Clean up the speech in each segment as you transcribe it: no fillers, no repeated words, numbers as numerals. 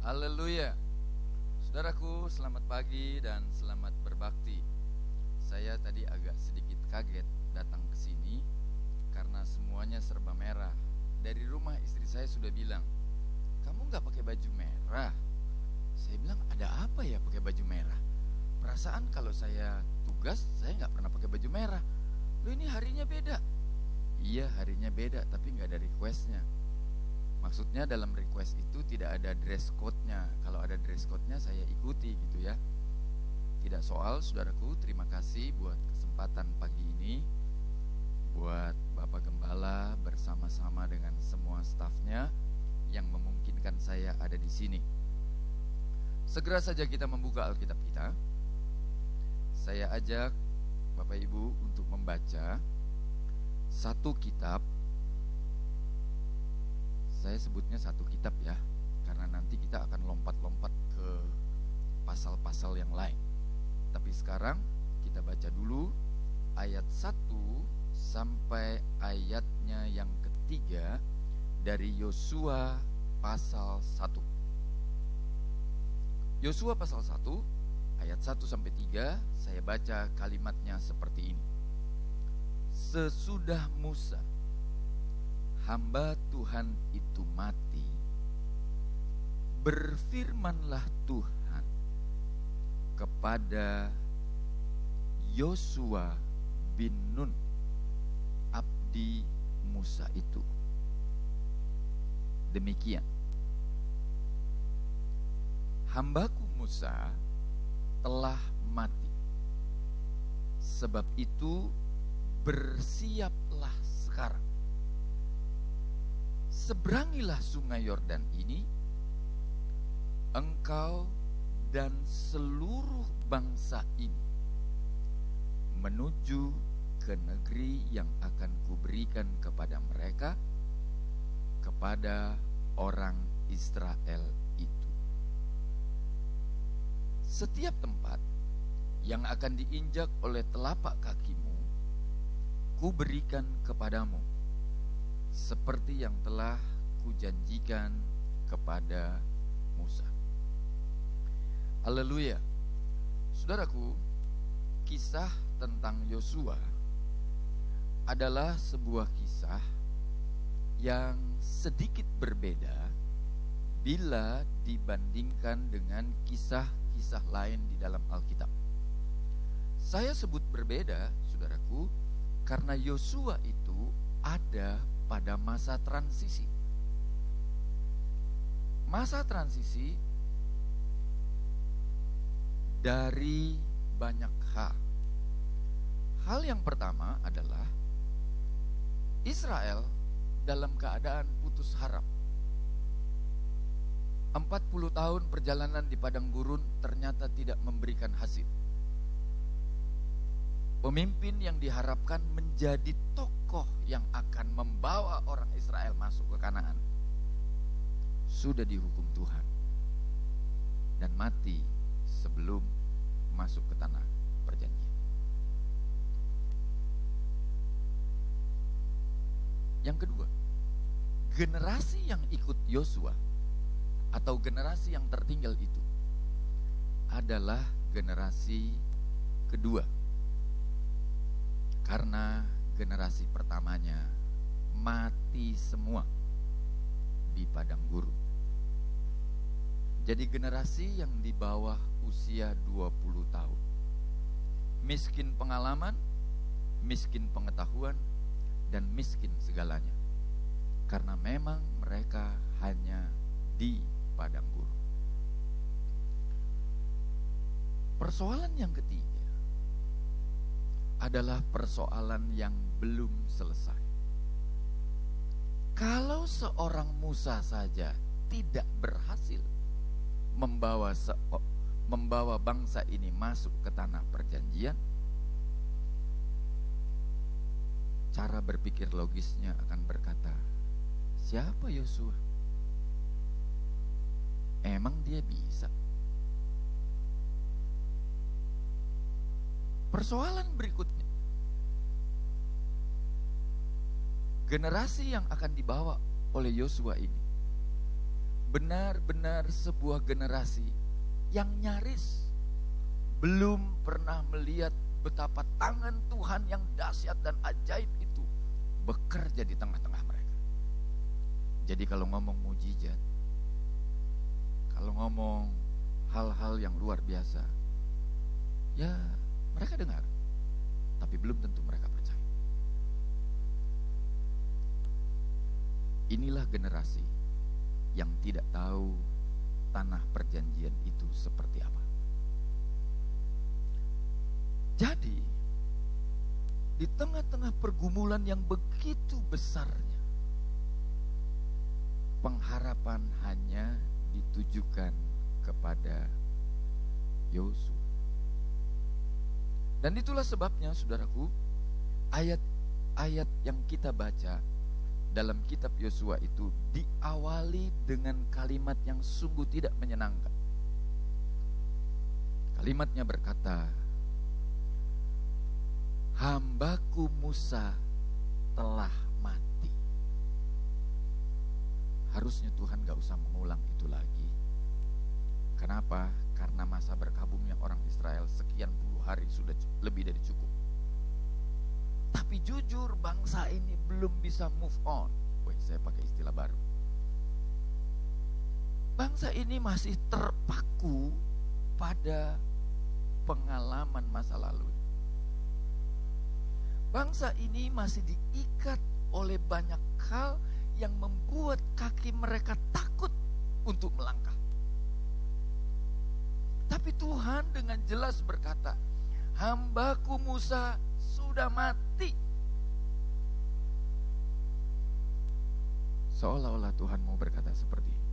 Haleluya. Saudaraku, selamat pagi dan selamat berbakti. Saya tadi agak sedikit kaget datang ke sini karena semuanya serba merah. Dari rumah istri saya sudah bilang, "Kamu gak pakai baju merah?" Saya bilang, "Ada apa ya pakai baju merah? Perasaan kalau saya tugas, saya gak pernah pakai baju merah. Loh, ini harinya beda." Iya, harinya beda, tapi gak ada requestnya. Maksudnya dalam request itu tidak ada dress code-nya. Kalau ada dress code-nya saya ikuti gitu ya. Tidak soal, saudaraku, terima kasih buat kesempatan pagi ini. Buat Bapak Gembala bersama-sama dengan semua stafnya yang memungkinkan saya ada di sini. Segera saja kita membuka Alkitab kita. Saya ajak Bapak Ibu untuk membaca satu kitab. Saya sebutnya satu kitab ya, karena nanti kita akan lompat-lompat ke pasal-pasal yang lain. Tapi sekarang kita baca dulu ayat 1 sampai ayatnya yang ketiga dari Yosua pasal 1. Yosua pasal 1 ayat 1 sampai 3, saya baca kalimatnya seperti ini. Sesudah Musa hamba Tuhan itu mati, berfirmanlah Tuhan kepada Yosua bin Nun, abdi Musa itu. Demikian, hambaku Musa telah mati. Sebab itu bersiaplah sekarang. Seberangilah sungai Yordan ini, engkau dan seluruh bangsa ini, menuju ke negeri yang akan kuberikan kepada mereka, kepada orang Israel itu. Setiap tempat yang akan diinjak oleh telapak kakimu, kuberikan kepadamu, seperti yang telah kujanjikan kepada Musa. Haleluya. Saudaraku, kisah tentang Yosua adalah sebuah kisah yang sedikit berbeda bila dibandingkan dengan kisah-kisah lain di dalam Alkitab. Saya sebut berbeda, saudaraku, karena Yosua itu ada pada masa transisi. Masa transisi dari banyak hal. Hal yang pertama adalah Israel dalam keadaan putus harap. 40 tahun perjalanan di padang gurun ternyata tidak memberikan hasil. Pemimpin yang diharapkan menjadi tokoh yang akan membawa orang Israel masuk ke Kanaan sudah dihukum Tuhan dan mati sebelum masuk ke tanah perjanjian. Yang kedua, generasi yang ikut Yosua atau generasi yang tertinggal itu adalah generasi kedua. Karena generasi pertamanya mati semua di padang gurun. Jadi generasi yang di bawah usia 20 tahun. Miskin pengalaman, miskin pengetahuan, dan miskin segalanya. Karena memang mereka hanya di padang gurun. Persoalan yang ketiga adalah persoalan yang belum selesai. Kalau seorang Musa saja tidak berhasil membawa bangsa ini masuk ke tanah perjanjian, cara berpikir logisnya akan berkata, siapa Yosua? Emang dia bisa? Persoalan berikutnya, generasi yang akan dibawa oleh Yosua ini benar-benar sebuah generasi yang nyaris belum pernah melihat betapa tangan Tuhan yang dahsyat dan ajaib itu bekerja di tengah-tengah mereka. Jadi kalau ngomong mujizat, kalau ngomong hal-hal yang luar biasa, ya mereka dengar, tapi belum tentu mereka percaya. Inilah generasi yang tidak tahu tanah perjanjian itu seperti apa. Jadi, di tengah-tengah pergumulan yang begitu besarnya, pengharapan hanya ditujukan kepada Yosua. Dan itulah sebabnya, saudaraku, ayat-ayat yang kita baca dalam kitab Yosua itu diawali dengan kalimat yang sungguh tidak menyenangkan. Kalimatnya berkata, hambaku Musa telah mati. Harusnya Tuhan gak usah mengulang itu lagi. Kenapa? Karena masa berkabungnya orang Israel sekian puluh hari sudah lebih dari cukup. Tapi jujur bangsa ini belum bisa move on. Saya pakai istilah baru. Bangsa ini masih terpaku pada pengalaman masa lalu. Bangsa ini masih diikat oleh banyak hal yang membuat kaki mereka takut untuk melangkah. Tapi Tuhan dengan jelas berkata, hambaku Musa sudah mati. Seolah-olah Tuhan mau berkata seperti ini.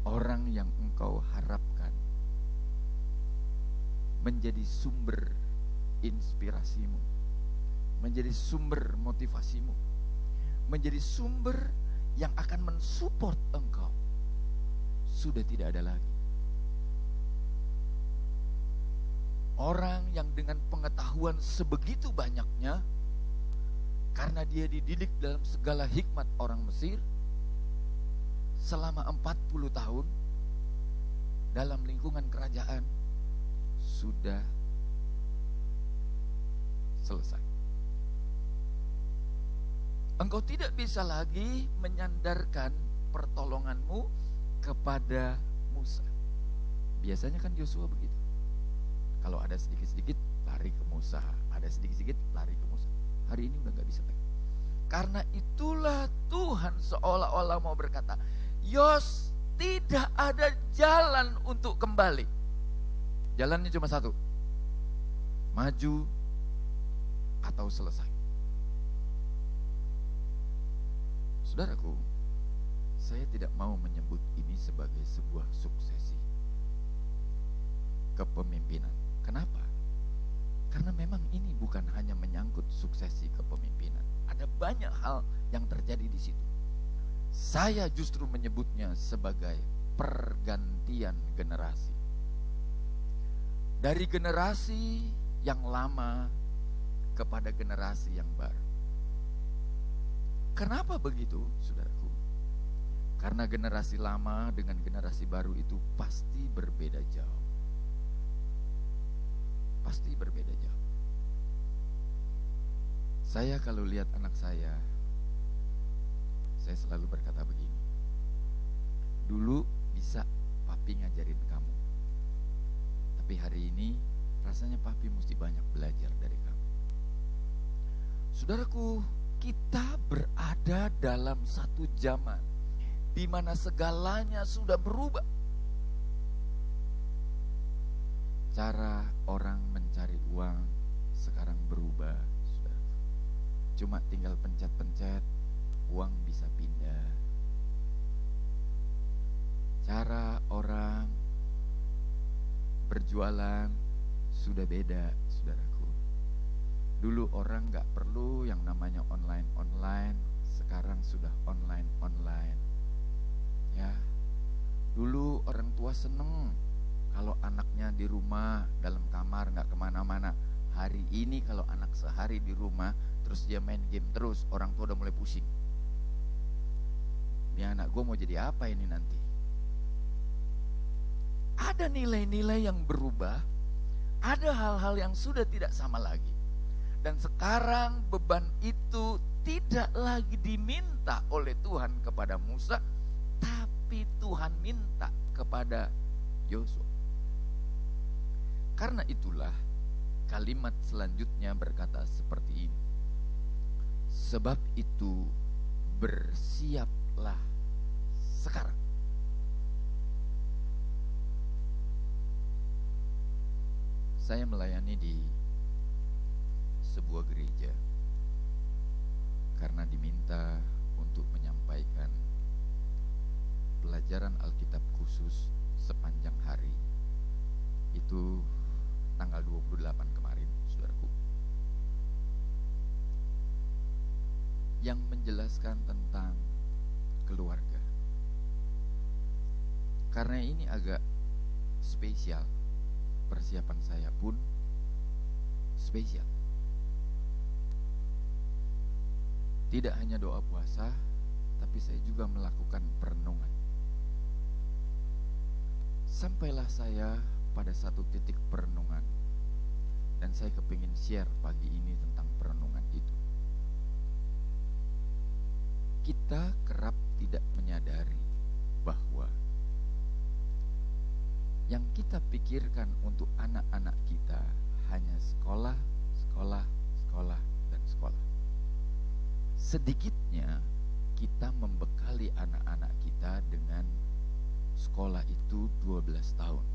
Orang yang engkau harapkan menjadi sumber inspirasimu, menjadi sumber motivasimu, menjadi sumber yang akan mensupport engkau, sudah tidak ada lagi. Orang yang dengan pengetahuan sebegitu banyaknya, karena dia dididik dalam segala hikmat orang Mesir selama 40 tahun dalam lingkungan kerajaan, sudah selesai. Engkau tidak bisa lagi menyandarkan pertolonganmu kepada Musa. Biasanya kan Yosua begitu. Kalau ada sedikit-sedikit lari ke Musa, ada sedikit-sedikit lari ke Musa. Hari ini udah gak bisa lagi. Karena itulah Tuhan seolah-olah mau berkata, Yos, tidak ada jalan untuk kembali. Jalannya cuma satu, maju atau selesai. Saudaraku, saya tidak mau menyebut ini sebagai sebuah suksesi kepemimpinan. Kenapa? Karena memang ini bukan hanya menyangkut suksesi kepemimpinan. Ada banyak hal yang terjadi di situ. Saya justru menyebutnya sebagai pergantian generasi. Dari generasi yang lama kepada generasi yang baru. Kenapa begitu, saudaraku? Karena generasi lama dengan generasi baru itu pasti berbeda jauh. Pasti berbeda jauh. Saya kalau lihat anak saya selalu berkata begini. Dulu bisa papi ngajarin kamu, tapi hari ini rasanya papi mesti banyak belajar dari kamu. Saudaraku, kita berada dalam satu zaman di mana segalanya sudah berubah. Cara orang mencari uang sekarang berubah, saudara. Cuma tinggal pencet-pencet, uang bisa pindah. Cara orang berjualan sudah beda, saudaraku. Dulu orang gak perlu yang namanya online-online, sekarang sudah online-online. Ya, dulu orang tua seneng kalau anaknya di rumah dalam kamar gak kemana-mana. Hari ini kalau anak sehari di rumah terus dia main game terus, orang tua udah mulai pusing. Ini anak gue mau jadi apa ini nanti? Ada nilai-nilai yang berubah, ada hal-hal yang sudah tidak sama lagi. Dan sekarang beban itu tidak lagi diminta oleh Tuhan kepada Musa, tapi Tuhan minta kepada Yosua. Karena itulah kalimat selanjutnya berkata seperti ini. Sebab itu bersiaplah sekarang. Saya melayani di sebuah gereja karena diminta untuk menyampaikan pelajaran Alkitab khusus sepanjang hari. Itu tanggal 28 kemarin, saudaraku. Yang menjelaskan tentang keluarga. Karena ini agak spesial, persiapan saya pun spesial. Tidak hanya doa puasa, tapi saya juga melakukan perenungan. Sampailah saya pada satu titik perenungan, dan saya kepingin share pagi ini tentang perenungan itu. Kita kerap tidak menyadari bahwa yang kita pikirkan untuk anak-anak kita hanya sekolah, sekolah, sekolah, dan sekolah. Sedikitnya kita membekali anak-anak kita dengan sekolah itu 12 tahun.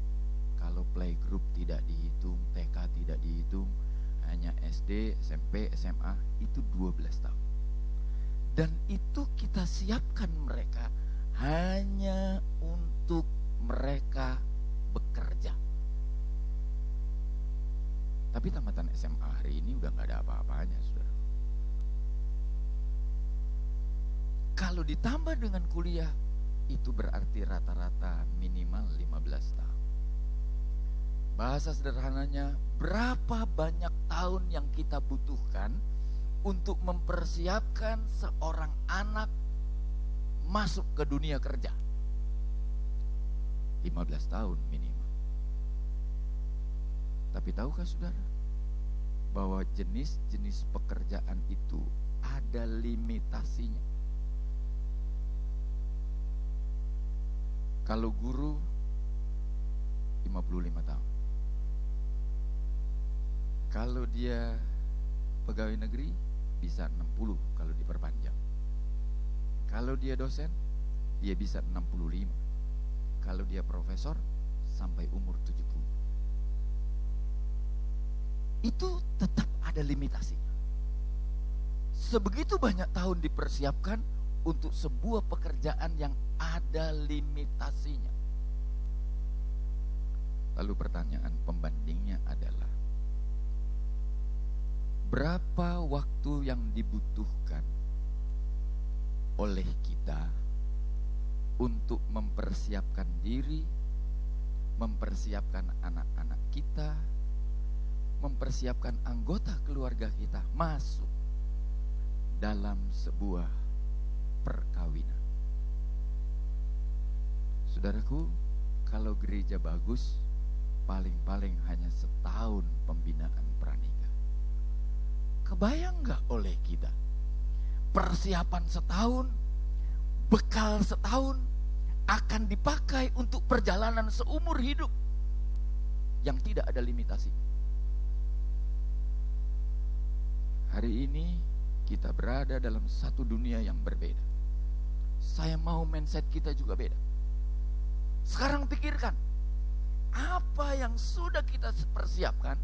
Kalau playgroup tidak dihitung, TK tidak dihitung, hanya SD, SMP, SMA itu 12 tahun. Dan itu kita siapkan mereka hanya untuk mereka bekerja. Tapi tamatan SMA hari ini udah gak ada apa-apanya, saudara. Kalau ditambah dengan kuliah, itu berarti rata-rata minimal 15 tahun. Bahasa sederhananya, berapa banyak tahun yang kita butuhkan untuk mempersiapkan seorang anak masuk ke dunia kerja? 15 tahun minimal. Tapi tahukah saudara, bahwa jenis-jenis pekerjaan itu ada limitasinya. Kalau guru 55 tahun. Kalau dia pegawai negeri bisa 60 kalau diperpanjang. Kalau dia dosen, dia bisa 65. Kalau dia profesor, sampai umur 70. Itu tetap ada limitasinya. Sebegitu banyak tahun dipersiapkan untuk sebuah pekerjaan yang ada limitasinya. Lalu pertanyaan pembandingnya adalah, berapa waktu yang dibutuhkan oleh kita untuk mempersiapkan diri, mempersiapkan anak-anak kita, mempersiapkan anggota keluarga kita masuk dalam sebuah perkawinan. Saudaraku, kalau gereja bagus, paling-paling hanya setahun pembinaan pranikah. Kebayang gak oleh kita? Persiapan setahun, bekal setahun, akan dipakai untuk perjalanan seumur hidup yang tidak ada limitasi. Hari ini kita berada dalam satu dunia yang berbeda. Saya mau mindset kita juga beda. Sekarang pikirkan, apa yang sudah kita persiapkan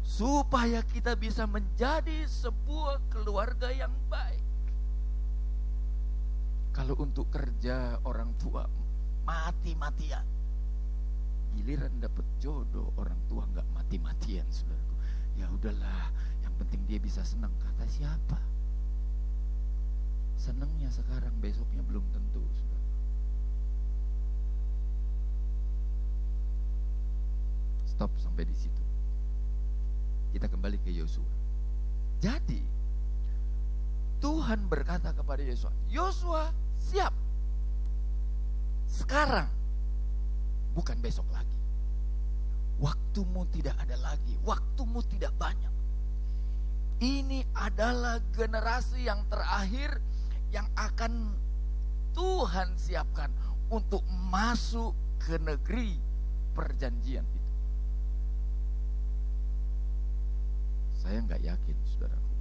supaya kita bisa menjadi sebuah keluarga yang baik. Kalau untuk kerja orang tua mati-matian, giliran dapat jodoh orang tua nggak mati-matian, saudaraku. Ya udahlah, yang penting dia bisa senang. Kata siapa? Senangnya sekarang, besoknya belum tentu, saudara. Stop sampai di situ. Kita kembali ke Yosua. Jadi Tuhan berkata kepada Yosua, Yosua, Siap. Sekarang, bukan besok lagi. Waktumu tidak ada lagi, waktumu tidak banyak. Ini adalah generasi yang terakhir yang akan Tuhan siapkan untuk masuk ke negeri perjanjian itu. Saya nggak yakin, saudaraku.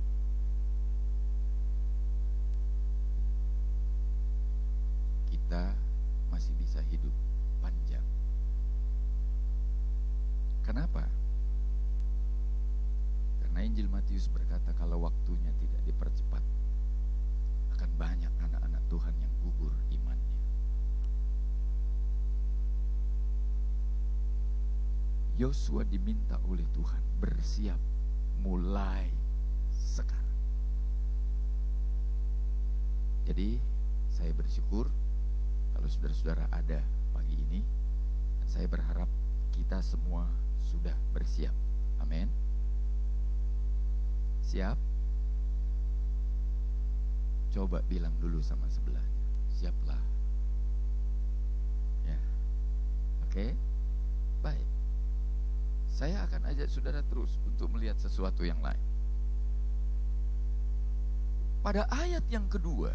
Kita masih bisa hidup panjang. Kenapa? Karena Injil Matius berkata kalau waktunya tidak dipercepat, akan banyak anak-anak Tuhan yang gugur imannya. Yosua diminta oleh Tuhan bersiap mulai sekarang. Jadi saya bersyukur kalau saudara-saudara ada pagi ini, dan saya berharap kita semua sudah bersiap. Amin. Siap? Coba bilang dulu sama sebelahnya, siaplah. Ya. Oke? Baik. Saya akan ajak saudara terus untuk melihat sesuatu yang lain. Pada ayat yang kedua,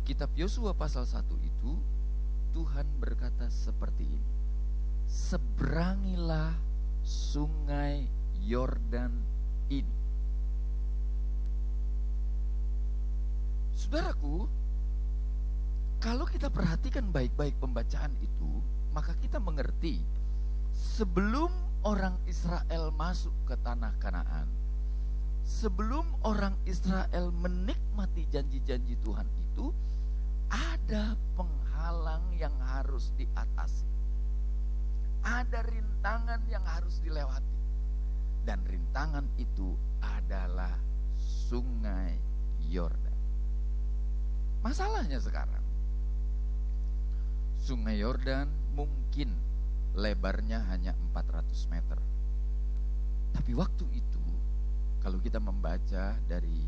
kitab Yosua pasal 1 itu, Tuhan berkata seperti ini. Seberangilah sungai Yordan ini. Saudaraku, kalau kita perhatikan baik-baik pembacaan itu, maka kita mengerti sebelum orang Israel masuk ke tanah Kanaan, sebelum orang Israel menikmati janji-janji Tuhan itu, ada penghalang yang harus diatasi. Ada rintangan yang harus dilewati. Dan rintangan itu adalah sungai Yordan. Masalahnya sekarang, sungai Yordan mungkin lebarnya hanya 400 meter. Tapi waktu itu, kalau kita membaca dari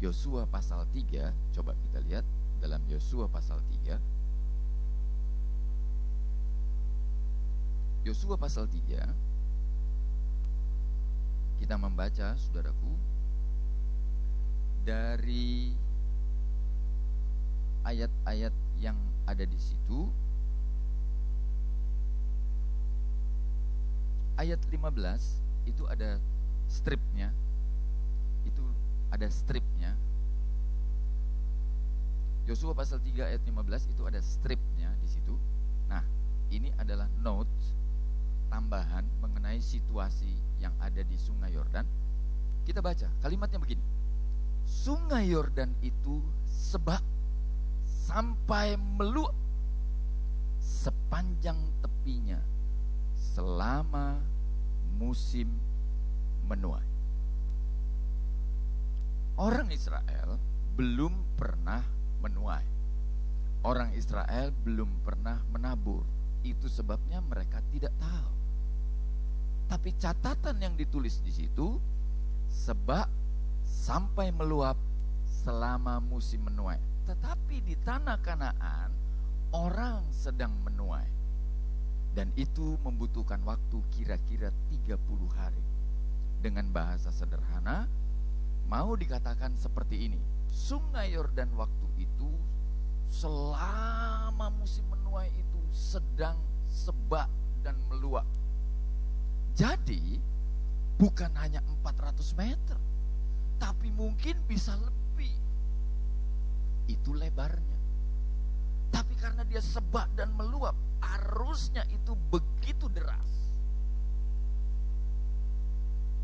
Yosua pasal 3, coba kita lihat dalam Yosua pasal 3. Yosua pasal 3, kita membaca, saudaraku, dari ayat-ayat yang ada di situ. Ayat 15 itu ada stripnya. Itu ada stripnya. Yosua pasal 3 ayat 15 itu ada stripnya di situ. Nah, ini adalah notes tambahan mengenai situasi yang ada di sungai Yordan. Kita baca, kalimatnya begini. Sungai Yordan itu sebak sampai meluap sepanjang tepinya selama musim menuai. Orang Israel belum pernah menuai. Orang Israel belum pernah menabur. Itu sebabnya mereka tidak tahu. Tapi catatan yang ditulis di situ, sebab sampai meluap selama musim menuai. Tetapi di tanah Kanaan, orang sedang menuai. Dan itu membutuhkan waktu kira-kira 30 hari. Dengan bahasa sederhana, mau dikatakan seperti ini. Sungai Yordan waktu itu, selama musim menuai itu sedang sebak dan meluap. Jadi bukan hanya 400 meter, tapi mungkin bisa lebih. Itu lebarnya. Tapi karena dia sebak dan meluap, arusnya itu begitu deras.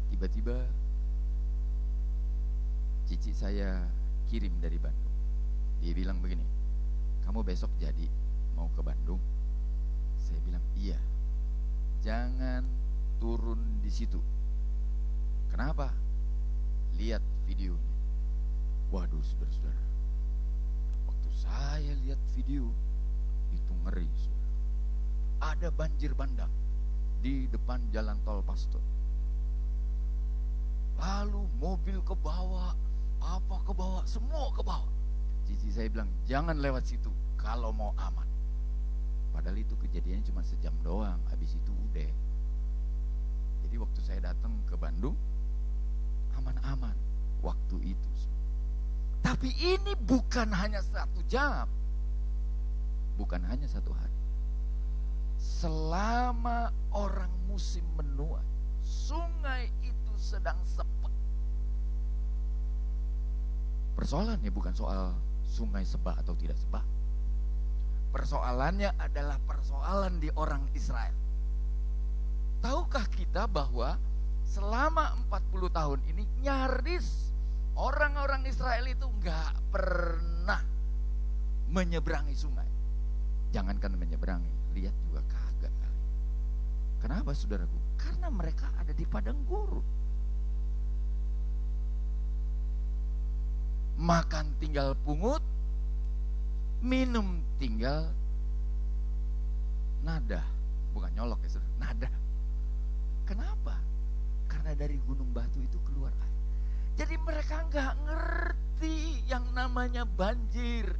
Tiba-tiba cici saya kirim dari Bandung. Dia bilang begini, kamu besok jadi mau ke Bandung? Saya bilang iya. Jangan turun di situ. Kenapa? Lihat videonya. Waduh, saudara-saudara, waktu saya lihat video itu ngeri, saudara. Ada banjir bandang di depan jalan tol Pastor. Lalu mobil ke bawah, Apa ke bawah? Semua ke bawah. Cici saya bilang, jangan lewat situ kalau mau aman. Padahal itu kejadiannya cuma sejam doang, habis itu udah. Jadi waktu saya datang ke Bandung, aman-aman waktu itu. Tapi ini bukan hanya 1 jam, bukan hanya 1 hari. Selama orang musim menuai, sungai itu sedang sepi. Persoalannya bukan soal sungai sebak atau tidak sebak. Persoalannya adalah persoalan di orang Israel. Tahukah kita bahwa selama 40 tahun ini nyaris orang-orang Israel itu gak pernah menyeberangi sungai. Jangankan menyeberangi, lihat juga kagak kali. Kenapa saudaraku? Karena mereka ada di padang gurun. Makan tinggal pungut, minum tinggal nada. Bukan nyolok ya saudara, nada. Kenapa? Karena dari gunung batu itu keluar air. Jadi mereka gak ngerti yang namanya banjir,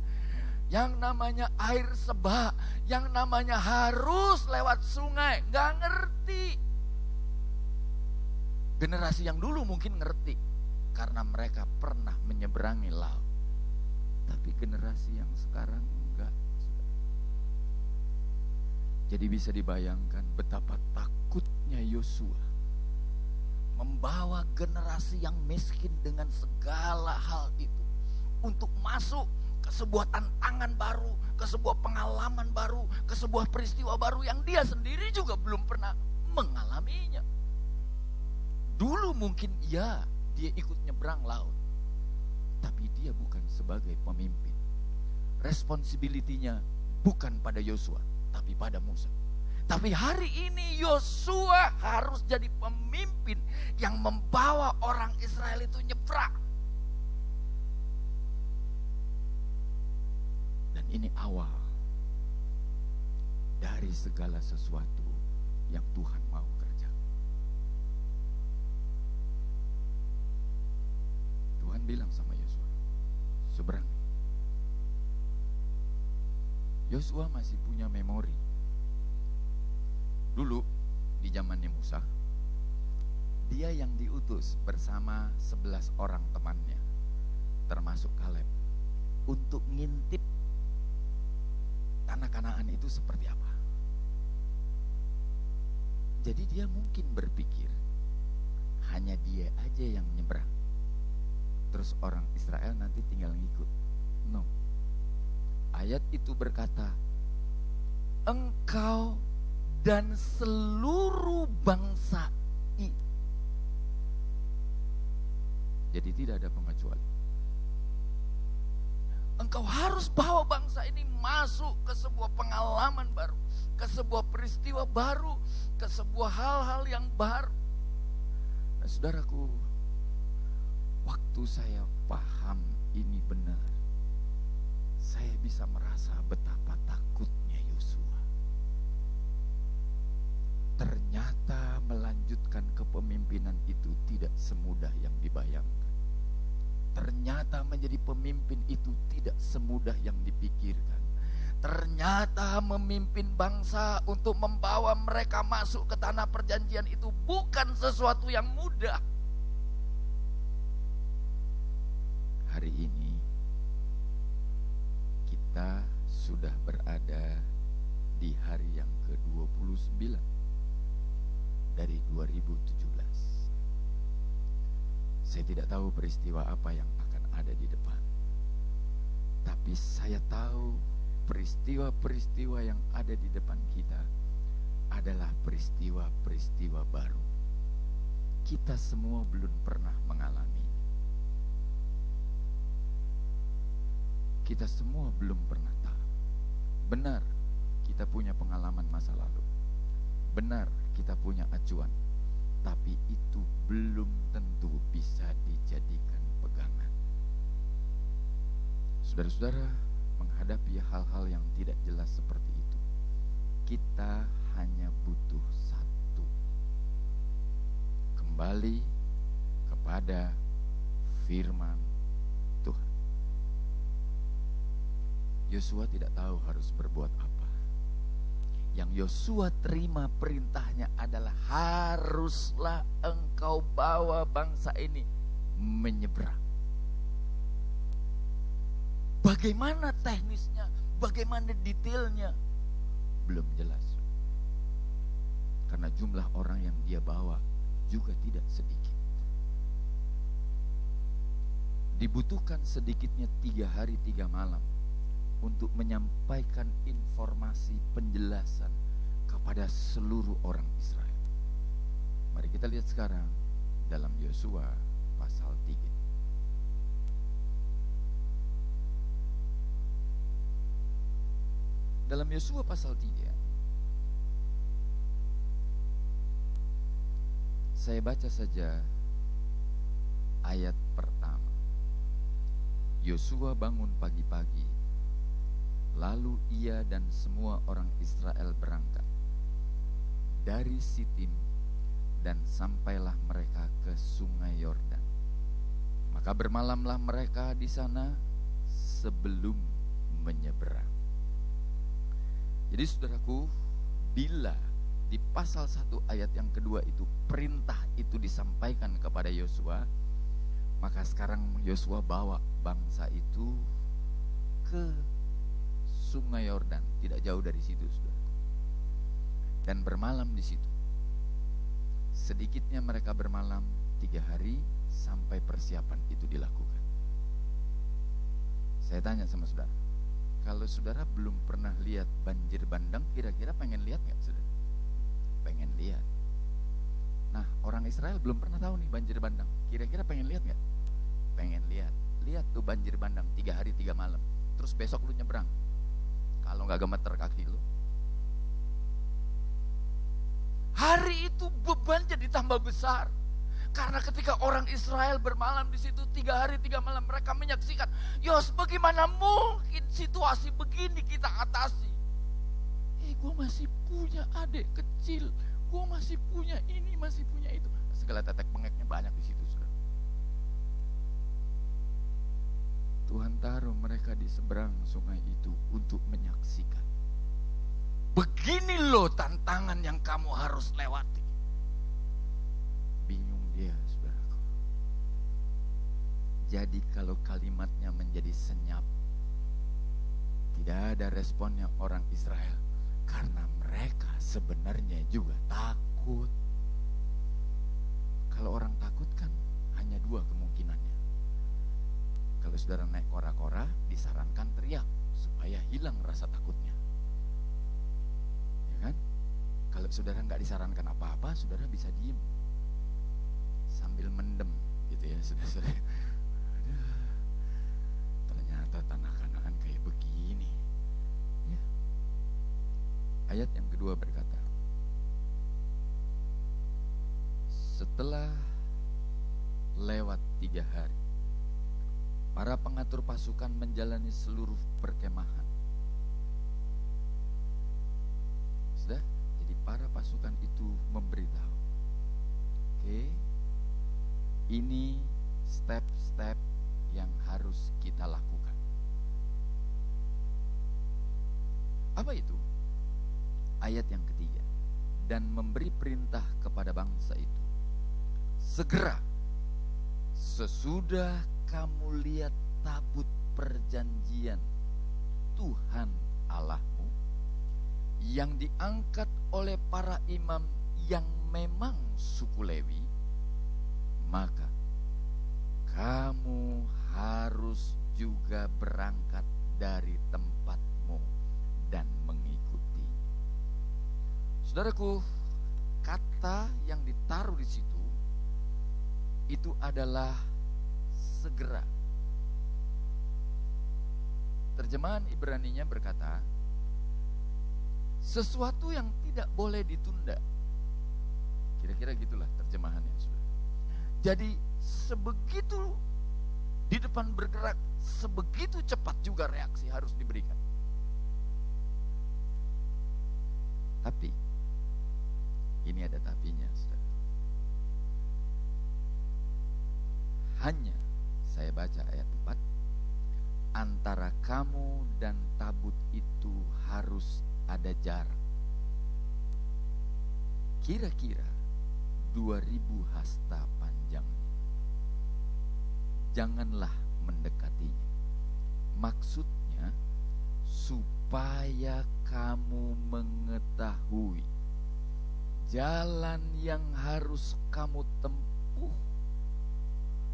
yang namanya air sebak, yang namanya harus lewat sungai. Gak ngerti. Generasi yang dulu mungkin ngerti, karena mereka pernah menyeberangi laut. Tapi generasi yang sekarang enggak. Jadi bisa dibayangkan betapa takutnya Yosua membawa generasi yang miskin dengan segala hal itu untuk masuk ke sebuah tantangan baru, ke sebuah pengalaman baru, ke sebuah peristiwa baru yang dia sendiri juga belum pernah mengalaminya. Dulu mungkin dia ikut nyebrang laut, tapi dia bukan sebagai pemimpin. Responsibility-nya bukan pada Yosua, tapi pada Musa. Tapi hari ini Yosua harus jadi pemimpin yang membawa orang Israel itu nyebrang. Dan ini awal dari segala sesuatu yang Tuhan mau kerjakan. Tuhan bilang sama Yosua, seberangi. Yosua masih punya memori. Dulu di zamannya Musa, dia yang diutus bersama 11 orang temannya, termasuk Kaleb, untuk ngintip tanah Kanaan itu seperti apa. Jadi dia mungkin berpikir hanya dia aja yang nyebrang, terus orang Israel nanti tinggal ngikut. No. Ayat itu berkata, engkau dan seluruh bangsa itu. Jadi tidak ada pengecuali. Engkau harus bawa bangsa ini masuk ke sebuah pengalaman baru, ke sebuah peristiwa baru, ke sebuah hal-hal yang baru. Nah, saudaraku, waktu saya paham ini benar, saya bisa merasa betapa takutnya Yosua. Ternyata melanjutkan kepemimpinan itu tidak semudah yang dibayangkan. Ternyata menjadi pemimpin itu tidak semudah yang dipikirkan. Ternyata memimpin bangsa untuk membawa mereka masuk ke tanah perjanjian itu bukan sesuatu yang mudah. Hari ini kita sudah berada di hari yang ke-29 dari 2017. Saya tidak tahu peristiwa apa yang akan ada di depan. Tapi saya tahu peristiwa-peristiwa yang ada di depan kita adalah peristiwa-peristiwa baru. Kita semua belum pernah mengalami. Kita semua belum pernah tahu. Benar, kita punya pengalaman masa lalu. Benar, kita punya acuan. Tapi itu belum tentu bisa dijadikan pegangan. Saudara-saudara, menghadapi hal-hal yang tidak jelas seperti itu, kita hanya butuh satu. Kembali kepada firman Yosua tidak tahu harus berbuat apa. Yang Yosua terima perintahnya adalah haruslah engkau bawa bangsa ini menyeberang. Bagaimana teknisnya, bagaimana detailnya, belum jelas. Karena jumlah orang yang dia bawa juga tidak sedikit. Dibutuhkan sedikitnya 3 hari 3 malam untuk menyampaikan informasi penjelasan kepada seluruh orang Israel. Mari kita lihat sekarang dalam Yosua pasal 3. Dalam Yosua pasal 3, saya baca saja ayat pertama. Yosua bangun pagi-pagi, lalu ia dan semua orang Israel berangkat dari Sitim dan sampailah mereka ke sungai Yordan. Maka bermalamlah mereka di sana sebelum menyeberang. Jadi saudaraku, bila di pasal 1 ayat yang kedua itu perintah itu disampaikan kepada Yosua, maka sekarang Yosua bawa bangsa itu ke sungai Yordan, tidak jauh dari situ, saudara. Dan bermalam di situ. Sedikitnya mereka bermalam 3 hari sampai persiapan itu dilakukan. Saya tanya sama saudara, kalau saudara belum pernah lihat banjir bandang, kira-kira pengen lihat nggak, saudara? Pengen lihat. Nah, orang Israel belum pernah tahu nih banjir bandang. Kira-kira pengen lihat nggak? Pengen lihat. Lihat tuh banjir bandang 3 hari 3 malam. Terus besok lu nyebrang. Kalau nggak gemeter kaki lu. Hari itu beban jadi tambah besar. Karena ketika orang Israel bermalam di situ 3 hari 3 malam, mereka menyaksikan, Yos, bagaimana mungkin situasi begini kita atasi? Gue masih punya adik kecil, gue masih punya ini, masih punya itu. Segala tetek bengeknya banyak di situ, saudara. Tuhan taruh mereka di seberang sungai itu untuk menyaksikan. Begini loh tantangan yang kamu harus lewati. Bingung dia, saudaraku. Jadi kalau kalimatnya menjadi senyap, tidak ada responnya orang Israel. Karena mereka sebenarnya juga takut. Kalau orang takut kan hanya 2 kemungkinannya. Kalau saudara naik kora-kora, disarankan teriak supaya hilang rasa takutnya. Ya kan? Kalau saudara nggak disarankan apa-apa, saudara bisa diem sambil mendem, gitu ya, saudara. Ternyata tanah Kanaan kayak begini. Ya. Ayat yang kedua berkata, setelah lewat 3 hari, para pengatur pasukan menjalani seluruh perkemahan. Sudah? Jadi para pasukan itu memberitahu, oke, ini step-step yang harus kita lakukan. Apa itu? Ayat yang ketiga, dan memberi perintah kepada bangsa itu, segera sesudah kamu lihat tabut perjanjian Tuhan Allahmu yang diangkat oleh para imam yang memang suku Lewi, maka kamu harus juga berangkat dari tempatmu dan mengikuti. Saudaraku, kata yang ditaruh di situ itu adalah segera. Terjemahan Ibraninya berkata, sesuatu yang tidak boleh ditunda. Kira-kira gitulah terjemahannya, saudara. Jadi sebegitu di depan bergerak, sebegitu cepat juga reaksi harus diberikan. Tapi ini ada tapinya, saudara. Hanya, saya baca ayat 4, antara kamu dan tabut itu harus ada jarak. Kira-kira 2000 hasta panjangnya. Janganlah mendekatinya. Maksudnya supaya kamu mengetahui jalan yang harus kamu tempuh,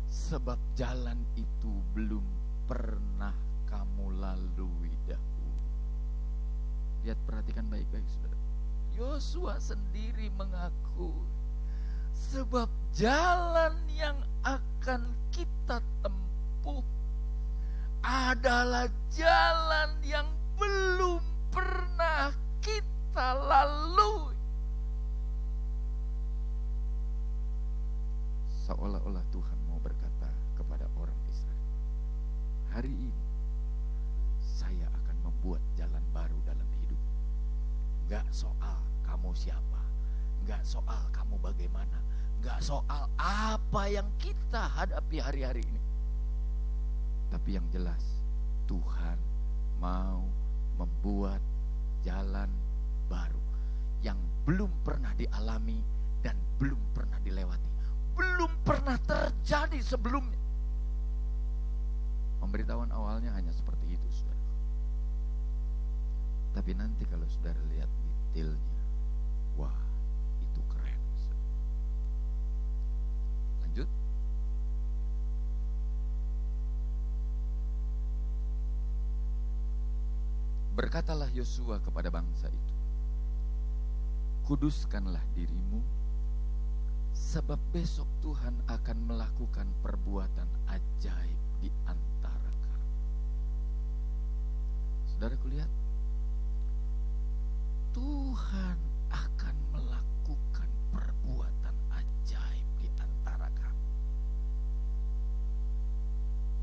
sebab jalan itu belum pernah kamu lalui dahulu. Lihat, perhatikan baik-baik saudara. Yosua sendiri mengaku, sebab jalan yang akan kita tempuh adalah jalan yang belum pernah kita lalui. Seolah-olah Tuhan mau berkata kepada orang Israel, hari ini saya akan membuat jalan baru dalam hidup. Gak soal kamu siapa, gak soal kamu bagaimana, gak soal apa yang kita hadapi hari-hari ini. Tapi yang jelas Tuhan mau membuat jalan baru yang belum pernah dialami dan belum pernah dilewati, belum pernah terjadi sebelumnya. Pemberitahuan awalnya hanya seperti itu, saudara. Tapi nanti kalau saudara lihat detailnya, wah, itu keren, saudara. Lanjut. Berkatalah Yosua kepada bangsa itu, kuduskanlah dirimu, sebab besok Tuhan akan melakukan perbuatan ajaib di antara kamu. Saudaraku, lihat, Tuhan akan melakukan perbuatan ajaib di antara kamu.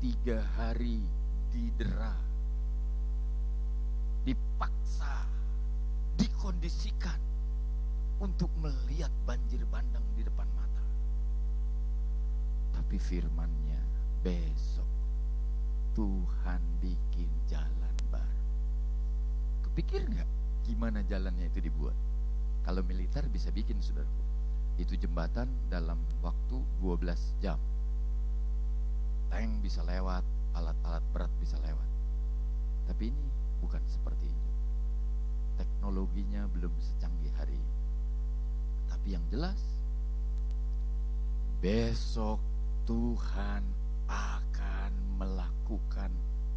3 hari didera, dipaksa, dikondisikan untuk melihat banjir bandang di depan mata. Tapi firman-Nya, besok Tuhan bikin jalan baru. Kepikir gak gimana jalannya itu dibuat? Kalau militer bisa bikin, saudaraku. Itu jembatan dalam waktu 12 jam. Tank bisa lewat, alat-alat berat bisa lewat. Tapi ini bukan seperti itu. Teknologinya belum secanggih hari ini. Tapi yang jelas, besok Tuhan akan melakukan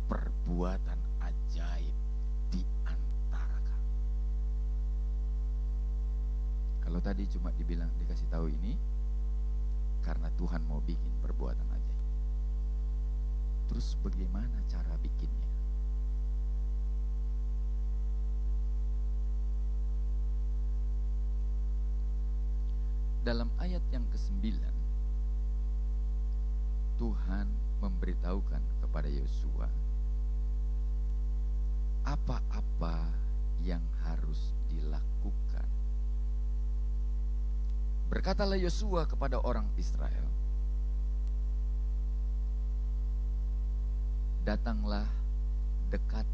perbuatan ajaib di antara kamu. Kalau tadi cuma dibilang, dikasih tahu ini karena Tuhan mau bikin perbuatan ajaib. Terus bagaimana cara bikinnya? Dalam ayat yang ke-9, Tuhan memberitahukan kepada Yosua apa-apa yang harus dilakukan. Berkatalah Yosua kepada orang Israel, datanglah dekat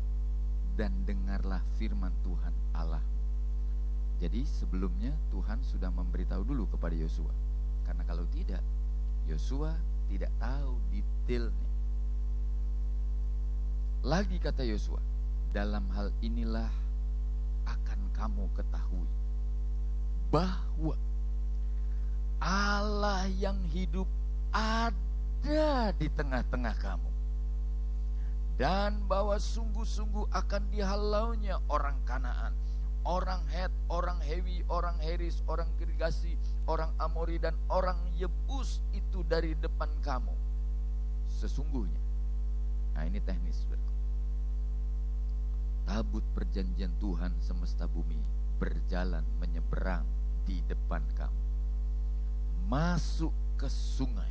dan dengarlah firman Tuhan Allahmu. Jadi sebelumnya Tuhan sudah memberitahu dulu kepada Yosua. Karena kalau tidak, Yosua tidak tahu detailnya. Lagi kata Yosua, dalam hal inilah akan kamu ketahui bahwa Allah yang hidup ada di tengah-tengah kamu, dan bahwa sungguh-sungguh akan dihalaunya orang Kanaan, orang Het, orang Hewi, orang Heris, orang Girgasi, orang Amori, dan orang Yebus itu dari depan kamu. Sesungguhnya, nah ini teknis, saudaraku, tabut perjanjian Tuhan semesta bumi berjalan menyeberang di depan kamu, masuk ke sungai.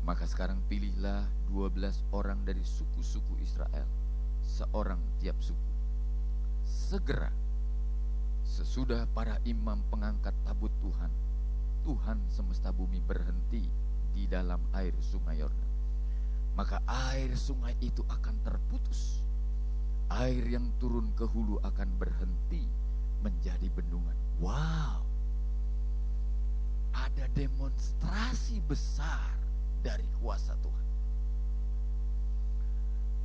Maka sekarang pilihlah 12 orang dari suku-suku Israel, seorang tiap suku. Segera sesudah para imam pengangkat tabut Tuhan Tuhan semesta bumi berhenti di dalam air sungai Yordan, maka air sungai itu akan terputus. Air yang turun ke hulu akan berhenti menjadi bendungan. Wow, ada demonstrasi besar dari kuasa Tuhan.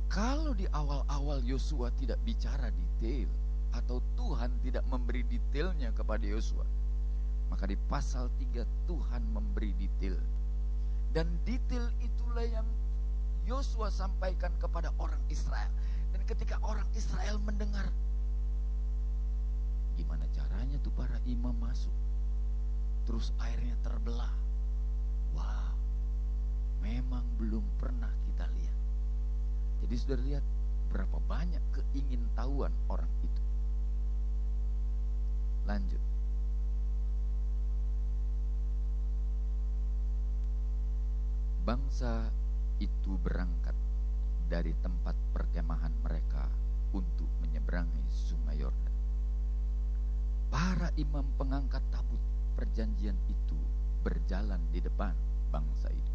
Kalau di awal-awal Yosua tidak bicara detail, atau Tuhan tidak memberi detailnya kepada Yosua, maka di pasal 3 Tuhan memberi detail. Dan detail itulah yang Yosua sampaikan kepada orang Israel. Dan ketika orang Israel mendengar, gimana caranya tuh para imam masuk, terus airnya terbelah. Wow, memang belum pernah kita lihat. Jadi sudah lihat berapa banyak keingintahuan orang itu. Lanjut. Bangsa itu berangkat dari tempat perkemahan mereka untuk menyeberangi sungai Yordan. Para imam pengangkat tabut perjanjian itu berjalan di depan bangsa itu.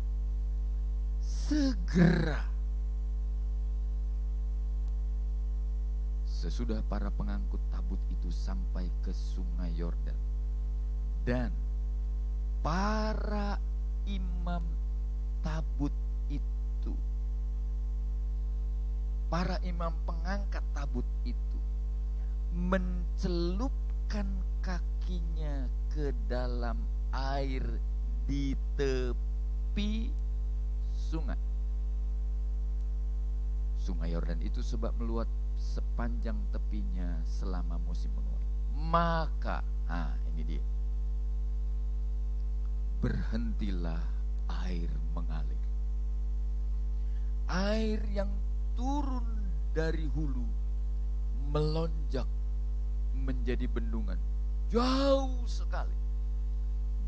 Segera sesudah para pengangkut tabut itu sampai ke sungai Yordan, dan para imam tabut itu, para imam pengangkat tabut itu mencelupkan kakinya ke dalam air di tepi sungai. Sungai Yordan itu sebab meluap sepanjang tepinya selama musim menuai. Maka, ini dia, berhentilah air mengalir. Air yang turun dari hulu melonjak menjadi bendungan jauh sekali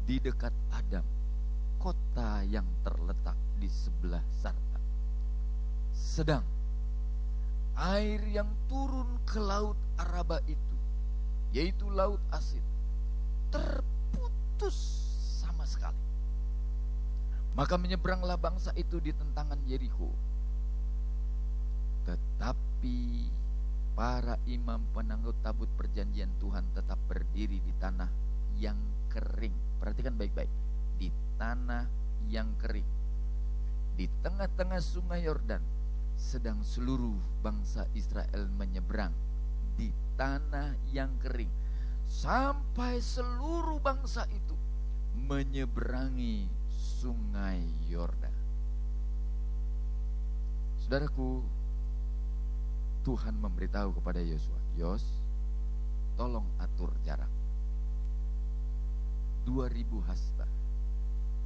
di dekat Adam, kota yang terletak di sebelah Sarta. Sedang air yang turun ke laut Araba itu, yaitu laut asin, terputus sama sekali. Maka menyeberanglah bangsa itu di tentangan Yeriko. Tetapi para imam penanggut tabut perjanjian Tuhan tetap berdiri di tanah yang kering. Perhatikan baik-baik, di tanah yang kering, di tengah-tengah sungai Yordan. Sedang seluruh bangsa Israel menyeberang di tanah yang kering, sampai seluruh bangsa itu menyeberangi sungai Yordan. Saudaraku, Tuhan memberitahu kepada Yosua, Yos, tolong atur jarak 2000 hasta.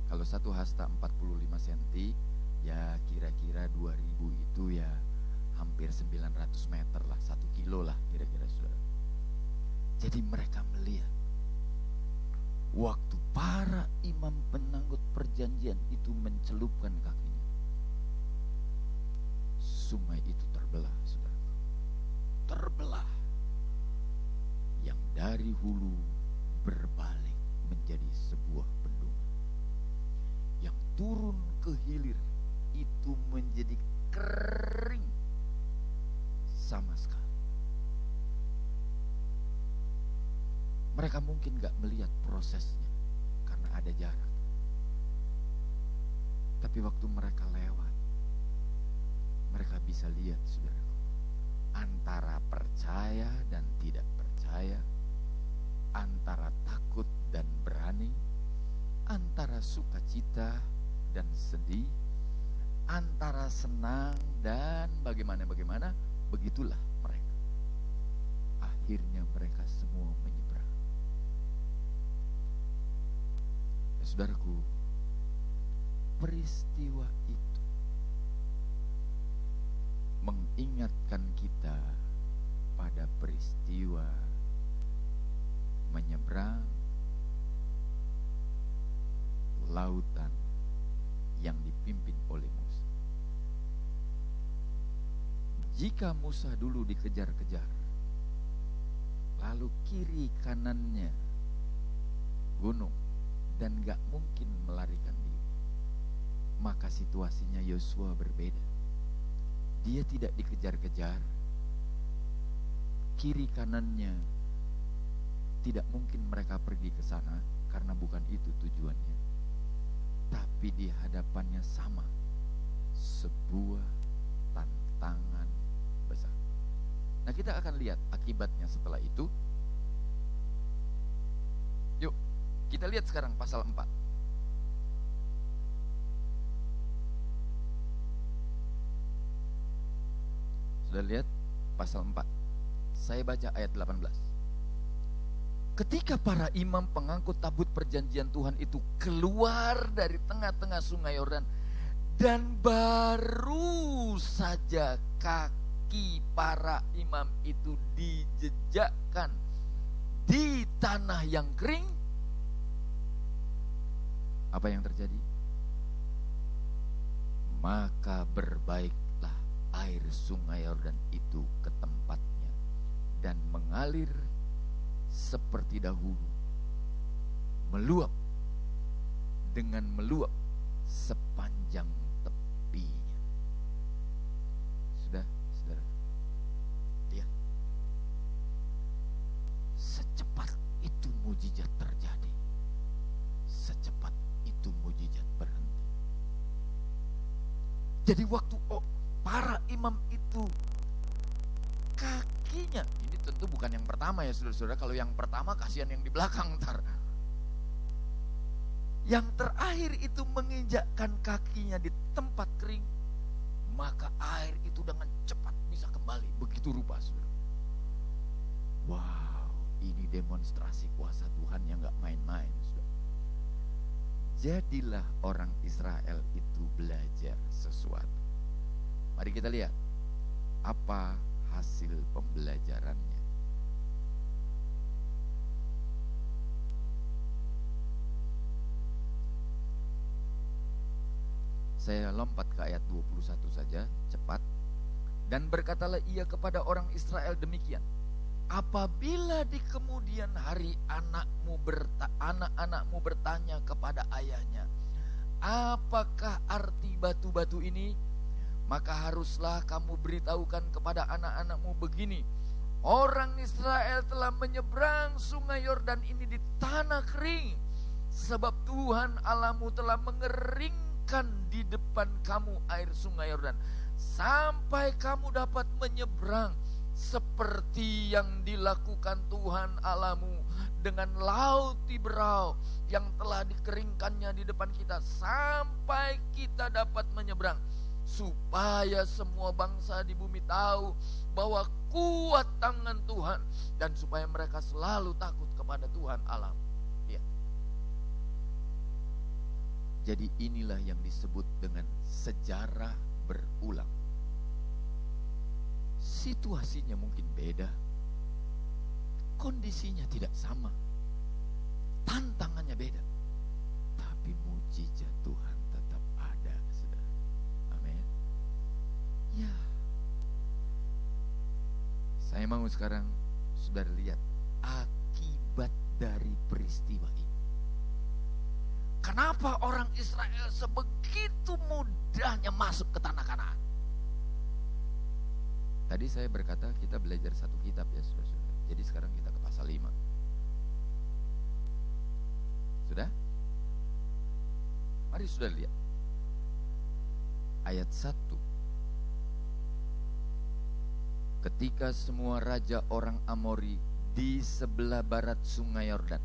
Kalau satu hasta 45 cm, ya kira-kira 2000 itu ya hampir 900 meter lah, 1 kilo lah kira-kira, saudara. Jadi mereka melihat waktu para imam penanggut perjanjian itu mencelupkan kakinya, sungai itu terbelah, saudara. Terbelah, yang dari hulu berbalik menjadi sebuah bendungan, yang turun ke hilir itu menjadi kering sama sekali. Mereka mungkin gak melihat prosesnya karena ada jarak, tapi waktu mereka lewat, mereka bisa lihat, saudara, antara percaya dan tidak percaya, antara takut dan berani, antara sukacita dan sedih, antara senang dan bagaimana, begitulah mereka. Akhirnya mereka semua menyeberang. Ya, saudaraku, peristiwa itu mengingatkan kita pada peristiwa menyeberang lautan yang dipimpin oleh Musa. Jika Musa dulu dikejar-kejar, lalu kiri kanannya gunung, dan gak mungkin melarikan diri. Maka situasinya Yosua berbeda. Dia tidak dikejar-kejar, kiri kanannya tidak mungkin mereka pergi ke sana karena bukan itu tujuannya. Tapi di hadapannya sama sebuah tantangan besar. Nah, kita akan lihat akibatnya setelah itu. Yuk, kita lihat sekarang pasal 4. Sudah lihat pasal 4? Saya baca ayat 18. Ketika para imam pengangkut tabut perjanjian Tuhan itu keluar dari tengah-tengah sungai Yordan, dan baru saja kaki para imam itu dijejakkan di tanah yang kering, apa yang terjadi? Maka berbaiklah air sungai Yordan itu ke tempatnya dan mengalir seperti dahulu, meluap dengan meluap sepanjang tepinya. Sudah, saudara, lihat, secepat itu mujizat terjadi, secepat itu mujizat berhenti. Jadi waktu para imam itu kakinya, ini tentu bukan yang pertama ya saudara-saudara. Kalau yang pertama kasihan yang di belakang ntar. Yang terakhir itu menginjakkan kakinya di tempat kering, maka air itu dengan cepat bisa kembali. Begitu rupa saudara. Wow, ini demonstrasi kuasa Tuhan yang gak main-main saudara. Jadilah orang Israel itu belajar sesuatu. Mari kita lihat apa hasil pembelajarannya. Saya lompat ke ayat 21 saja, cepat. Dan berkatalah ia kepada orang Israel demikian: apabila di kemudian hari anak-anakmu bertanya kepada ayahnya, apakah arti batu-batu ini? Maka haruslah kamu beritahukan kepada anak-anakmu begini: orang Israel telah menyeberang sungai Yordan ini di tanah kering, sebab Tuhan Allahmu telah mengeringkan di depan kamu air sungai Yordan, sampai kamu dapat menyeberang, seperti yang dilakukan Tuhan Allahmu dengan laut Tiberau yang telah dikeringkannya di depan kita, sampai kita dapat menyeberang, supaya semua bangsa di bumi tahu bahwa kuat tangan Tuhan, dan supaya mereka selalu takut kepada Tuhan Allah. Ya. Jadi inilah yang disebut dengan sejarah berulang. Situasinya mungkin beda, kondisinya tidak sama, tantangannya beda, tapi mujizat Tuhan tetap ada, saudara. Amin. Ya, saya mau sekarang saudara lihat akibat dari peristiwa ini. Kenapa orang Israel sebegitu mudahnya masuk ke tanah Kanaan? Tadi saya berkata kita belajar satu kitab ya saudara-saudara. Jadi sekarang kita ke pasal 5. Sudah? Mari sudah lihat ayat 1. Ketika semua raja orang Amori di sebelah barat sungai Yordan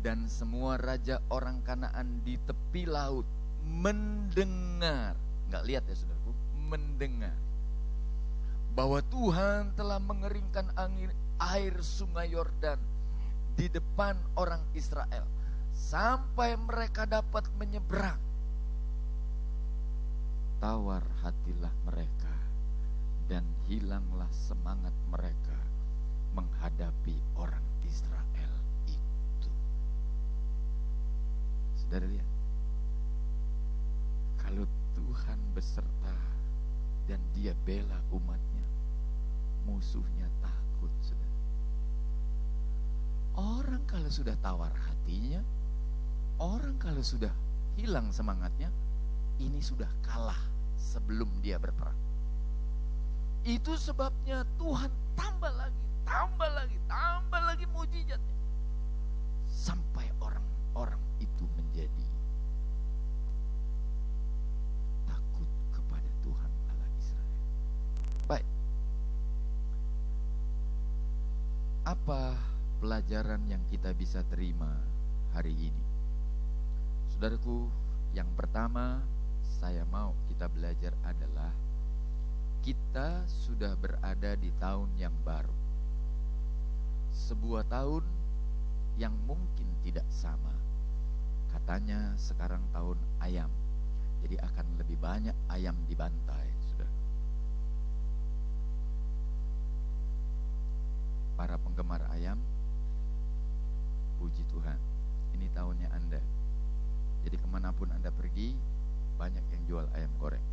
dan semua raja orang Kanaan di tepi laut mendengar, nggak lihat ya saudaraku, mendengar bahwa Tuhan telah mengeringkan air sungai Yordan di depan orang Israel sampai mereka dapat menyeberang, tawar hatilah mereka dan hilanglah semangat mereka menghadapi orang Israel itu. Saudara lihat, kalau Tuhan beserta dan dia bela umatnya, musuhnya takut, saudara. Orang kalau sudah tawar hatinya, Orang kalau sudah hilang semangatnya, ini sudah kalah sebelum dia berperang. Itu sebabnya Tuhan tambah lagi mujizatnya. Sampai orang-orang itu menjadi takut kepada Tuhan Allah Israel. Baik. Apa pelajaran yang kita bisa terima hari ini? Saudaraku, yang pertama saya mau kita belajar adalah kita sudah berada di tahun yang baru. Sebuah tahun yang mungkin tidak sama. Katanya sekarang tahun ayam. Jadi akan lebih banyak ayam dibantai, saudara. Para penggemar ayam, puji Tuhan, ini tahunnya Anda. Jadi kemanapun Anda pergi, banyak yang jual ayam goreng.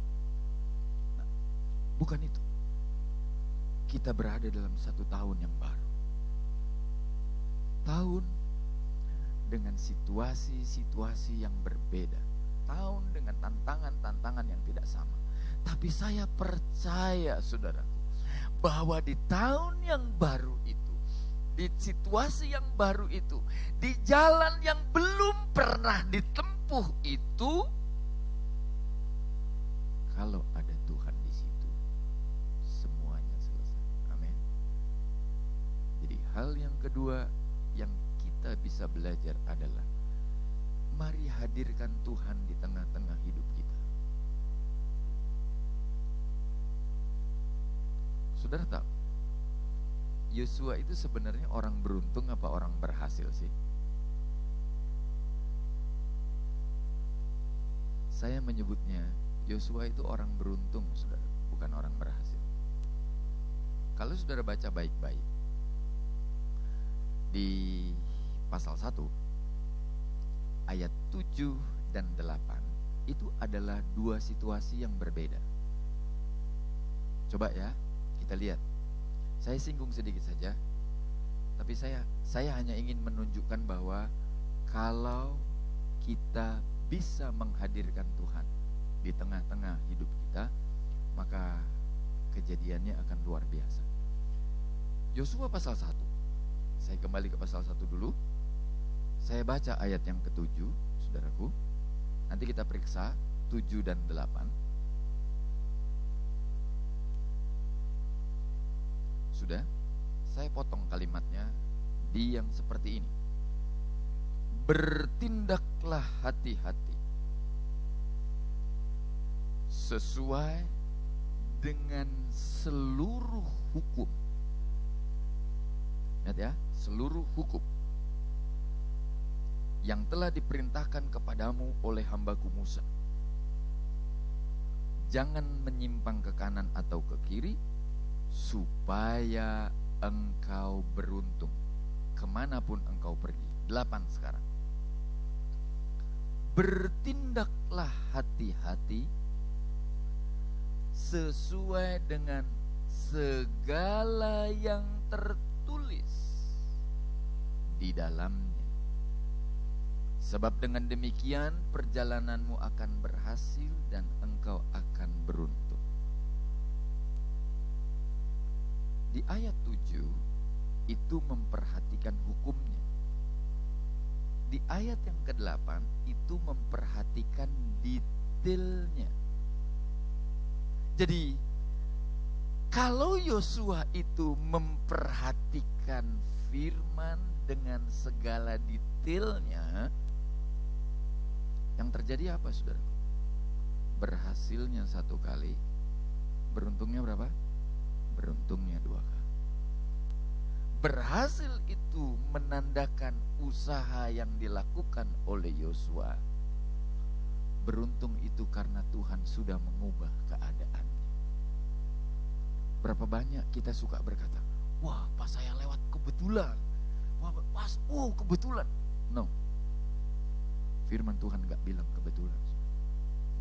Nah, bukan itu. Kita berada dalam satu tahun yang baru. Tahun dengan situasi-situasi yang berbeda. Tahun dengan tantangan-tantangan yang tidak sama. Tapi saya percaya, saudaraku, bahwa di tahun yang baru itu, di situasi yang baru itu, di jalan yang belum pernah ditempuh itu, kalau ada Tuhan di situ, semuanya selesai. Amin. Jadi hal yang kedua yang kita bisa belajar adalah, mari hadirkan Tuhan di tengah-tengah hidup kita. Saudara tahu, Yosua itu sebenarnya orang beruntung apa orang berhasil sih? Saya menyebutnya Yosua itu orang beruntung, saudara, bukan orang berhasil. Kalau saudara baca baik-baik di pasal 1 ayat 7 dan 8, itu adalah dua situasi yang berbeda. Coba ya, kita lihat. Saya singgung sedikit saja, tapi saya hanya ingin menunjukkan bahwa kalau kita bisa menghadirkan Tuhan di tengah-tengah hidup kita, maka kejadiannya akan luar biasa. Yosua pasal 1. Saya kembali ke pasal 1 dulu. Saya baca ayat yang ke-7, saudaraku. Nanti kita periksa 7 dan 8. Sudah? Saya potong kalimatnya di yang seperti ini. Bertindaklah hati-hati sesuai dengan seluruh hukum. Lihat ya, seluruh hukum yang telah diperintahkan kepadamu oleh hambaku Musa. Jangan menyimpang ke kanan atau ke kiri, supaya engkau beruntung kemanapun engkau pergi. 8 sekarang. Bertindaklah hati-hati sesuai dengan segala yang tertulis di dalamnya. Sebab dengan demikian perjalananmu akan berhasil dan engkau akan beruntung. Di ayat 7 itu memperhatikan hukumnya. Di ayat yang ke-8 itu memperhatikan detailnya. Jadi kalau Yosua itu memperhatikan firman dengan segala detailnya, yang terjadi apa, saudara? Berhasilnya 1 kali, beruntungnya berapa? Beruntungnya 2 kali. Berhasil itu menandakan usaha yang dilakukan oleh Yosua. Beruntung itu karena Tuhan sudah mengubah keadaannya. Berapa banyak kita suka berkata, wah pas saya lewat kebetulan, wah pas, kebetulan. No, firman Tuhan gak bilang kebetulan.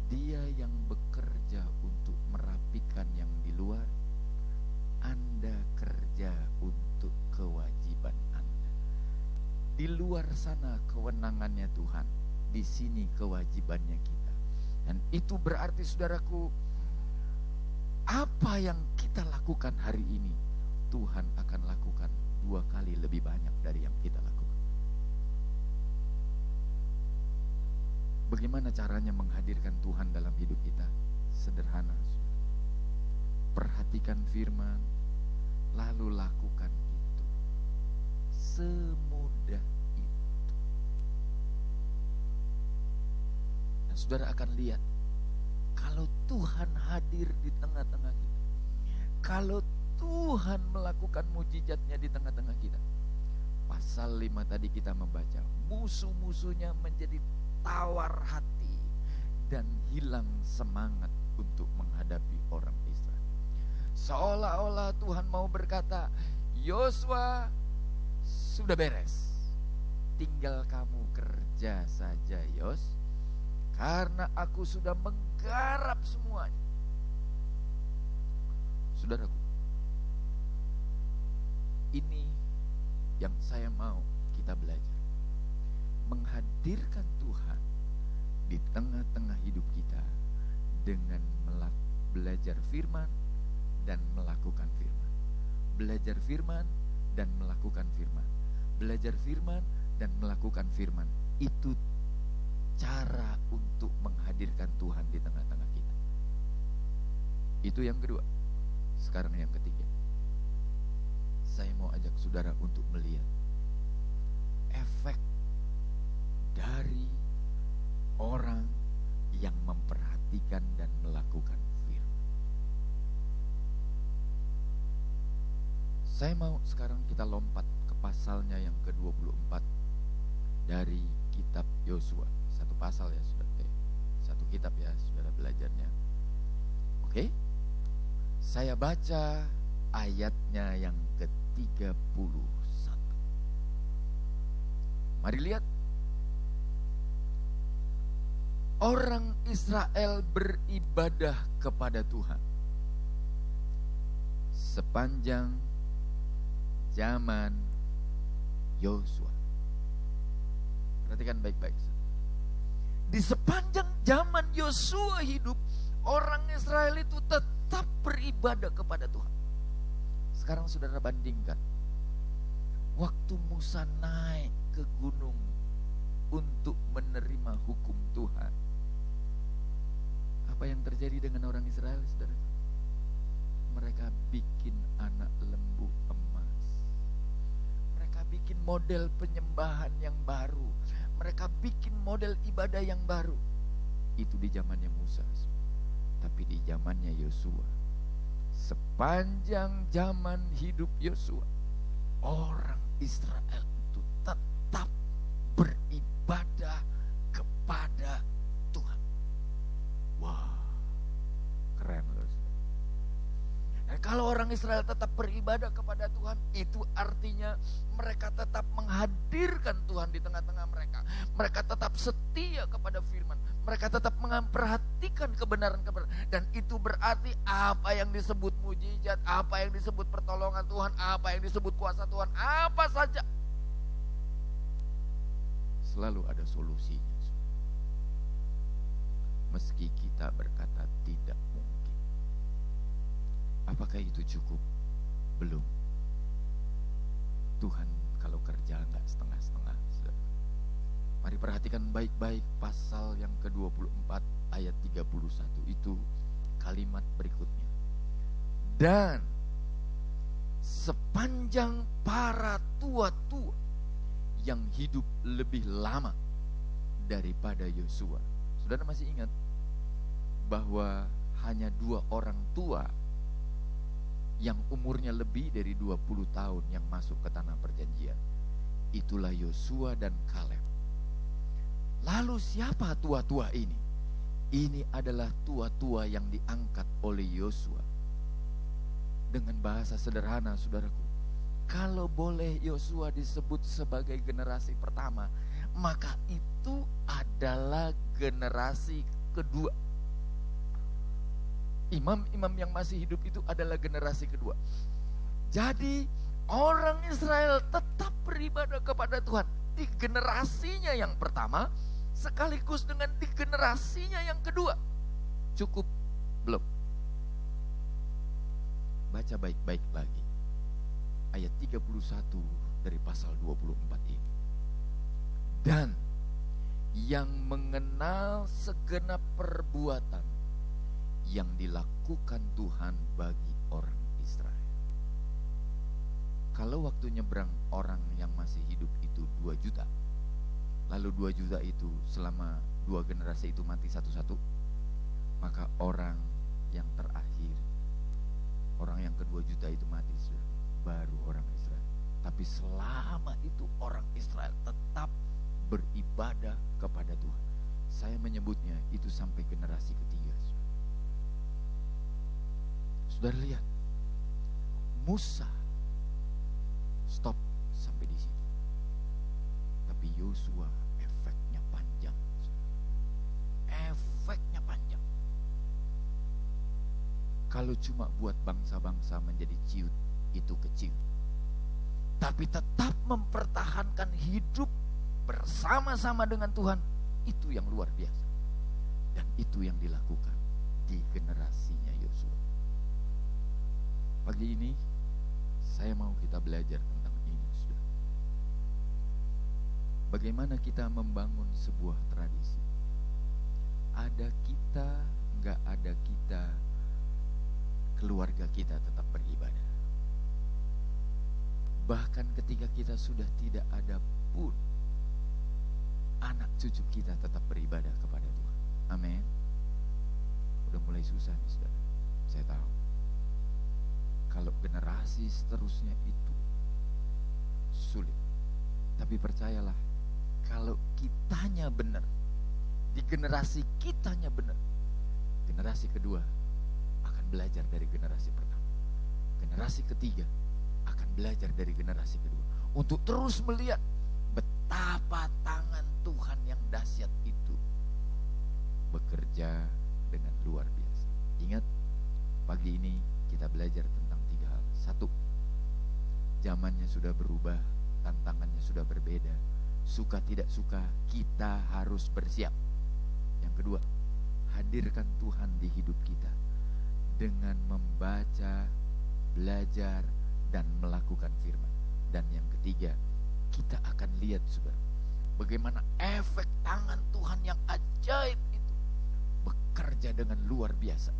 Dia yang bekerja untuk merapikan yang di luar, Anda kerja untuk kewajiban Anda. Di luar sana kewenangannya Tuhan, di sini kewajibannya kita. Dan itu berarti saudaraku, apa yang kita lakukan hari ini, Tuhan akan lakukan 2 kali lebih banyak dari yang kita lakukan. Bagaimana caranya menghadirkan Tuhan dalam hidup kita? Sederhana, saudara. Perhatikan firman, lalu lakukan itu. Semudah itu. Dan saudara akan lihat, kalau Tuhan hadir di tengah-tengah kita, kalau Tuhan melakukan mujizatnya di tengah-tengah kita. Pasal 5 tadi kita membaca, musuh-musuhnya menjadi tawar hati dan hilang semangat untuk menghadapi orang Israel. Seolah-olah Tuhan mau berkata, Yosua sudah beres, tinggal kamu kerja saja Yos, karena aku sudah menggarap semuanya. Saudaraku, ini yang saya mau kita belajar. Menghadirkan Tuhan di tengah-tengah hidup kita dengan belajar firman dan melakukan firman. Belajar firman dan melakukan firman. Belajar firman dan melakukan firman. Itu cara untuk menghadirkan Tuhan di tengah-tengah kita. Itu yang kedua. Sekarang yang ketiga. Saya mau ajak saudara untuk melihat efek dari orang yang memperhatikan dan melakukan firman. Saya mau sekarang kita lompat ke pasalnya yang ke-24 dari kitab Yosua. Satu pasal ya saudara, satu kitab ya saudara belajarnya. Oke? Saya baca ayatnya yang ke-31. Mari lihat. Orang Israel beribadah kepada Tuhan sepanjang zaman Yosua. Perhatikan baik-baik. Di sepanjang zaman Yosua hidup, orang Israel itu tetap beribadah kepada Tuhan. Sekarang saudara bandingkan, waktu Musa naik ke gunung untuk menerima hukum Tuhan, apa yang terjadi dengan orang Israel, saudara? Mereka bikin anak lembu emas. Mereka bikin model penyembahan yang baru. Mereka bikin model ibadah yang baru. Itu di zamannya Musa. Tapi di zamannya Yosua, sepanjang zaman hidup Yosua, orang Israel itu tetap beribadah kepada Tuhan. Wah, keren loh. Dan kalau orang Israel tetap beribadah kepada Tuhan, itu artinya mereka tetap menghadirkan Tuhan di tengah-tengah mereka. Mereka tetap setia kepada firman. Mereka tetap memperhatikan kebenaran-kebenaran. Dan itu berarti apa yang disebut mujizat, apa yang disebut pertolongan Tuhan, apa yang disebut kuasa Tuhan, apa saja, selalu ada solusinya. Meski kita berkata tidak mungkin. Apakah itu cukup? Belum. Tuhan kalau kerja enggak setengah-setengah. Mari perhatikan baik-baik pasal yang ke-24 ayat 31 itu kalimat berikutnya. Dan sepanjang para tua-tua yang hidup lebih lama daripada Yosua. Saudara masih ingat bahwa hanya 2 orang tua yang umurnya lebih dari 20 tahun yang masuk ke tanah perjanjian. Itulah Yosua dan Kaleb. Lalu siapa tua-tua ini? Ini adalah tua-tua yang diangkat oleh Yosua. Dengan bahasa sederhana, saudaraku, kalau boleh Yosua disebut sebagai generasi pertama, maka itu adalah generasi kedua. Imam-imam yang masih hidup itu adalah generasi kedua. Jadi orang Israel tetap beribadah kepada Tuhan di generasinya yang pertama, sekaligus dengan di generasinya yang kedua. Cukup belum? Baca baik-baik lagi ayat 31 dari pasal 24 ini. Dan yang mengenal segenap perbuatan yang dilakukan Tuhan bagi orang Israel. Kalau waktu nyebrang orang yang masih hidup itu 2 juta, lalu 2 juta itu selama 2 generasi itu mati satu-satu, maka orang yang terakhir, orang yang kedua juta itu mati, baru orang Israel. Tapi selama itu orang Israel tetap beribadah kepada Tuhan. Saya menyebutnya itu sampai generasi ketiga. Saudara lihat, Musa stop sampai di situ. Tapi Yosua efeknya panjang. Efeknya panjang. Kalau cuma buat bangsa-bangsa menjadi ciut, itu kecil. Tapi tetap mempertahankan hidup bersama-sama dengan Tuhan, itu yang luar biasa. Dan itu yang dilakukan di generasinya Yosua. Pagi ini saya mau kita belajar tentang ini, saudara. Bagaimana kita membangun sebuah tradisi. Ada kita, enggak ada kita, keluarga kita tetap beribadah. Bahkan ketika kita sudah tidak ada pun, anak cucu kita tetap beribadah kepada Tuhan. Amin. Udah mulai susah nih, saudara. Saya tahu. Kalau generasi seterusnya itu sulit. Tapi percayalah, kalau kitanya benar, di generasi kitanya benar, generasi kedua akan belajar dari generasi pertama. Generasi ketiga akan belajar dari generasi kedua. Untuk terus melihat betapa tangan Tuhan yang dahsyat itu bekerja dengan luar biasa. Ingat, pagi ini kita belajar tentang 3 hal. 1, zamannya sudah berubah, tantangannya sudah berbeda. Suka tidak suka, kita harus bersiap. Yang kedua, hadirkan Tuhan di hidup kita dengan membaca, belajar, dan melakukan firman. Dan yang ketiga, kita akan lihat, saudara, bagaimana efek tangan Tuhan yang ajaib itu bekerja dengan luar biasa